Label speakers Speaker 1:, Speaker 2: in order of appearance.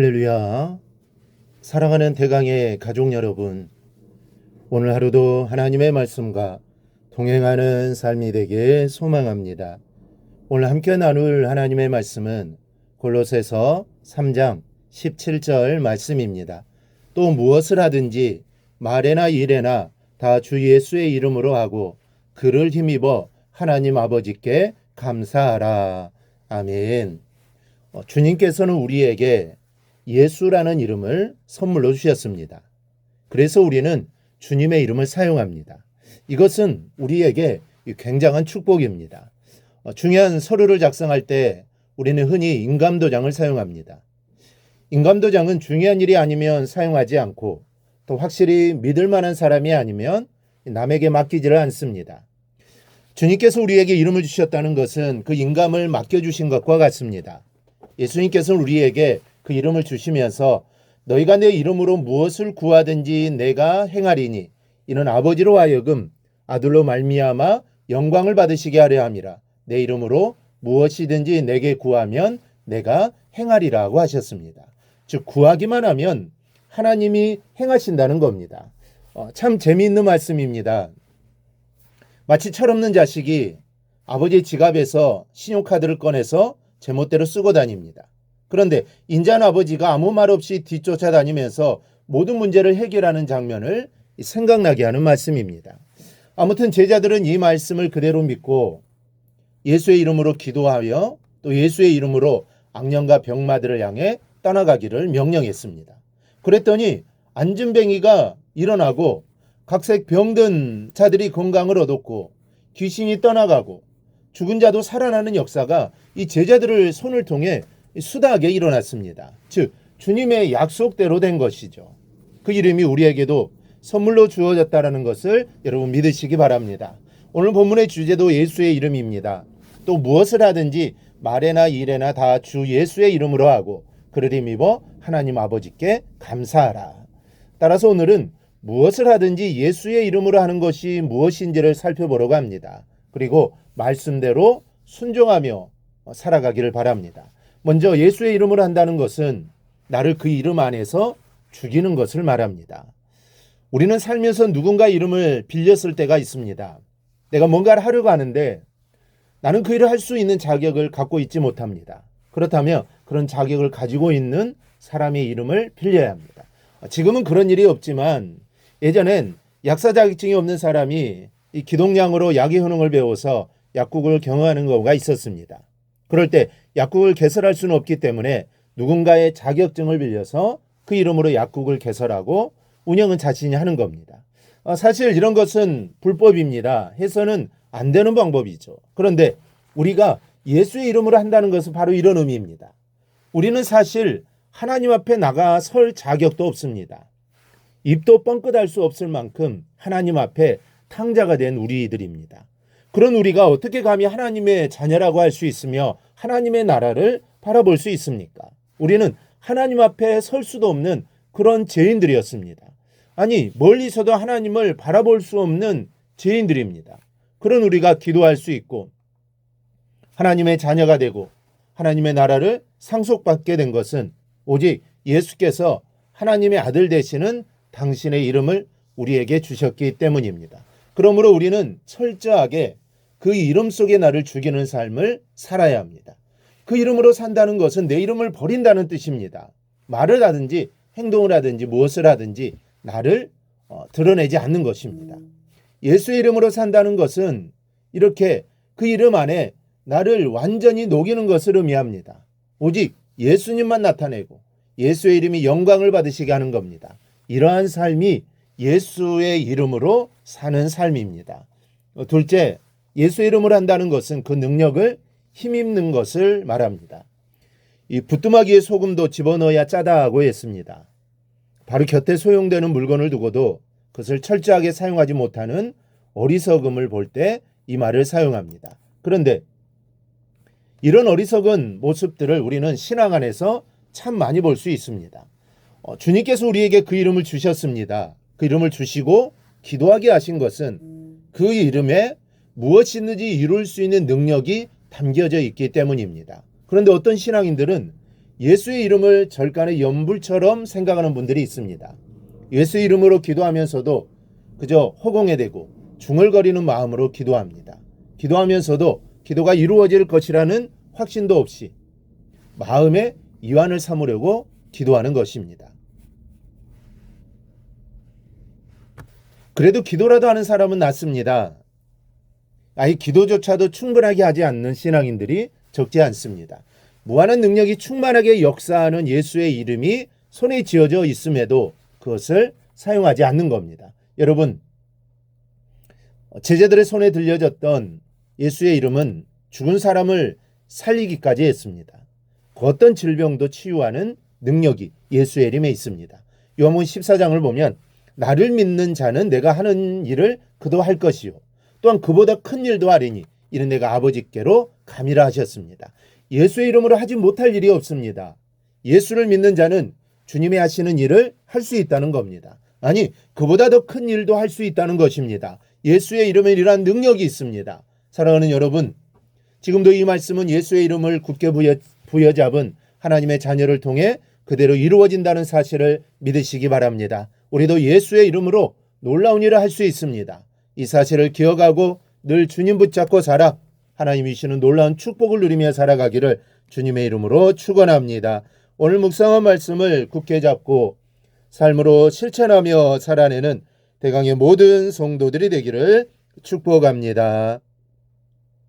Speaker 1: 할렐루야. 사랑하는 대강의 가족 여러분, 오늘 하루도 하나님의 말씀과 동행하는 삶이 되길 소망합니다. 오늘 함께 나눌 하나님의 말씀은 골로새서 3장 17절 말씀입니다. 또 무엇을 하든지 말에나 일에나 다 주 예수의 이름으로 하고 그를 힘입어 하나님 아버지께 감사하라. 아멘. 주님께서는 우리에게 예수라는 이름을 선물로 주셨습니다. 그래서 우리는 주님의 이름을 사용합니다. 이것은 우리에게 굉장한 축복입니다. 중요한 서류를 작성할 때 우리는 흔히 인감도장을 사용합니다. 인감도장은 중요한 일이 아니면 사용하지 않고 또 확실히 믿을 만한 사람이 아니면 남에게 맡기지를 않습니다. 주님께서 우리에게 이름을 주셨다는 것은 그 인감을 맡겨주신 것과 같습니다. 예수님께서는 우리에게 그 이름을 주시면서 너희가 내 이름으로 무엇을 구하든지 내가 행하리니 이는 아버지로 하여금 아들로 말미암아 영광을 받으시게 하려 함이라. 내 이름으로 무엇이든지 내게 구하면 내가 행하리라고 하셨습니다. 즉 구하기만 하면 하나님이 행하신다는 겁니다. 참 재미있는 말씀입니다. 마치 철없는 자식이 아버지의 지갑에서 신용카드를 꺼내서 제멋대로 쓰고 다닙니다. 그런데 인자한 아버지가 아무 말 없이 뒤쫓아다니면서 모든 문제를 해결하는 장면을 생각나게 하는 말씀입니다. 아무튼 제자들은 이 말씀을 그대로 믿고 예수의 이름으로 기도하여 또 예수의 이름으로 악령과 병마들을 향해 떠나가기를 명령했습니다. 그랬더니 안진뱅이가 일어나고 각색 병든 자들이 건강을 얻었고 귀신이 떠나가고 죽은 자도 살아나는 역사가 이 제자들을 손을 통해 수다하게 일어났습니다. 즉 주님의 약속대로 된 것이죠. 그 이름이 우리에게도 선물로 주어졌다는 것을 여러분 믿으시기 바랍니다. 오늘 본문의 주제도 예수의 이름입니다. 또 무엇을 하든지 말에나 일에나 다 주 예수의 이름으로 하고 그를 힘입어 하나님 아버지께 감사하라. 따라서 오늘은 무엇을 하든지 예수의 이름으로 하는 것이 무엇인지를 살펴보려고 합니다. 그리고 말씀대로 순종하며 살아가기를 바랍니다. 먼저 예수의 이름으로 한다는 것은 나를 그 이름 안에서 죽이는 것을 말합니다. 우리는 살면서 누군가 이름을 빌렸을 때가 있습니다. 내가 뭔가를 하려고 하는데 나는 그 일을 할 수 있는 자격을 갖고 있지 못합니다. 그렇다면 그런 자격을 가지고 있는 사람의 이름을 빌려야 합니다. 지금은 그런 일이 없지만 예전엔 약사 자격증이 없는 사람이 이 기동량으로 약의 효능을 배워서 약국을 경영하는 경우가 있었습니다. 그럴 때 약국을 개설할 수는 없기 때문에 누군가의 자격증을 빌려서 그 이름으로 약국을 개설하고 운영은 자신이 하는 겁니다. 사실 이런 것은 불법입니다. 해서는 안 되는 방법이죠. 그런데 우리가 예수의 이름으로 한다는 것은 바로 이런 의미입니다. 우리는 사실 하나님 앞에 나가 설 자격도 없습니다. 입도 뻥끗할 수 없을 만큼 하나님 앞에 탕자가 된 우리들입니다. 그런 우리가 어떻게 감히 하나님의 자녀라고 할 수 있으며 하나님의 나라를 바라볼 수 있습니까? 우리는 하나님 앞에 설 수도 없는 그런 죄인들이었습니다. 아니 멀리서도 하나님을 바라볼 수 없는 죄인들입니다. 그런 우리가 기도할 수 있고 하나님의 자녀가 되고 하나님의 나라를 상속받게 된 것은 오직 예수께서 하나님의 아들 되시는 당신의 이름을 우리에게 주셨기 때문입니다. 그러므로 우리는 철저하게 그 이름 속에 나를 죽이는 삶을 살아야 합니다. 그 이름으로 산다는 것은 내 이름을 버린다는 뜻입니다. 말을 하든지 행동을 하든지 무엇을 하든지 나를 드러내지 않는 것입니다. 예수의 이름으로 산다는 것은 이렇게 그 이름 안에 나를 완전히 녹이는 것을 의미합니다. 오직 예수님만 나타내고 예수의 이름이 영광을 받으시게 하는 겁니다. 이러한 삶이 예수의 이름으로 사는 삶입니다. 둘째, 예수의 이름으로 한다는 것은 그 능력을 힘입는 것을 말합니다. 이 부뚜막이에 소금도 집어넣어야 짜다고 했습니다. 바로 곁에 소용되는 물건을 두고도 그것을 철저하게 사용하지 못하는 어리석음을 볼 때 이 말을 사용합니다. 그런데 이런 어리석은 모습들을 우리는 신앙 안에서 참 많이 볼 수 있습니다. 주님께서 우리에게 그 이름을 주셨습니다. 그 이름을 주시고 기도하게 하신 것은 그 이름에 무엇이든지 이룰 수 있는 능력이 담겨져 있기 때문입니다. 그런데 어떤 신앙인들은 예수의 이름을 절간의 연불처럼 생각하는 분들이 있습니다. 예수 이름으로 기도하면서도 그저 허공에 대고 중얼거리는 마음으로 기도합니다. 기도하면서도 기도가 이루어질 것이라는 확신도 없이 마음에 이완을 삼으려고 기도하는 것입니다. 그래도 기도라도 하는 사람은 낫습니다. 아예 기도조차도 충분하게 하지 않는 신앙인들이 적지 않습니다. 무한한 능력이 충만하게 역사하는 예수의 이름이 손에 쥐어져 있음에도 그것을 사용하지 않는 겁니다. 여러분, 제자들의 손에 들려졌던 예수의 이름은 죽은 사람을 살리기까지 했습니다. 그 어떤 질병도 치유하는 능력이 예수의 이름에 있습니다. 요한복음 14장을 보면 나를 믿는 자는 내가 하는 일을 그도 할 것이요 또한 그보다 큰 일도 하리니 이는 내가 아버지께로 감이라 하셨습니다. 예수의 이름으로 하지 못할 일이 없습니다. 예수를 믿는 자는 주님이 하시는 일을 할 수 있다는 겁니다. 아니, 그보다 더 큰 일도 할 수 있다는 것입니다. 예수의 이름에 이러한 능력이 있습니다. 사랑하는 여러분, 지금도 이 말씀은 예수의 이름을 굳게 부여잡은 하나님의 자녀를 통해 그대로 이루어진다는 사실을 믿으시기 바랍니다. 우리도 예수의 이름으로 놀라운 일을 할 수 있습니다. 이 사실을 기억하고 늘 주님 붙잡고 살아 하나님이 주시는 놀라운 축복을 누리며 살아가기를 주님의 이름으로 축원합니다. 오늘 묵상한 말씀을 굳게 잡고 삶으로 실천하며 살아내는 대강의 모든 성도들이 되기를 축복합니다.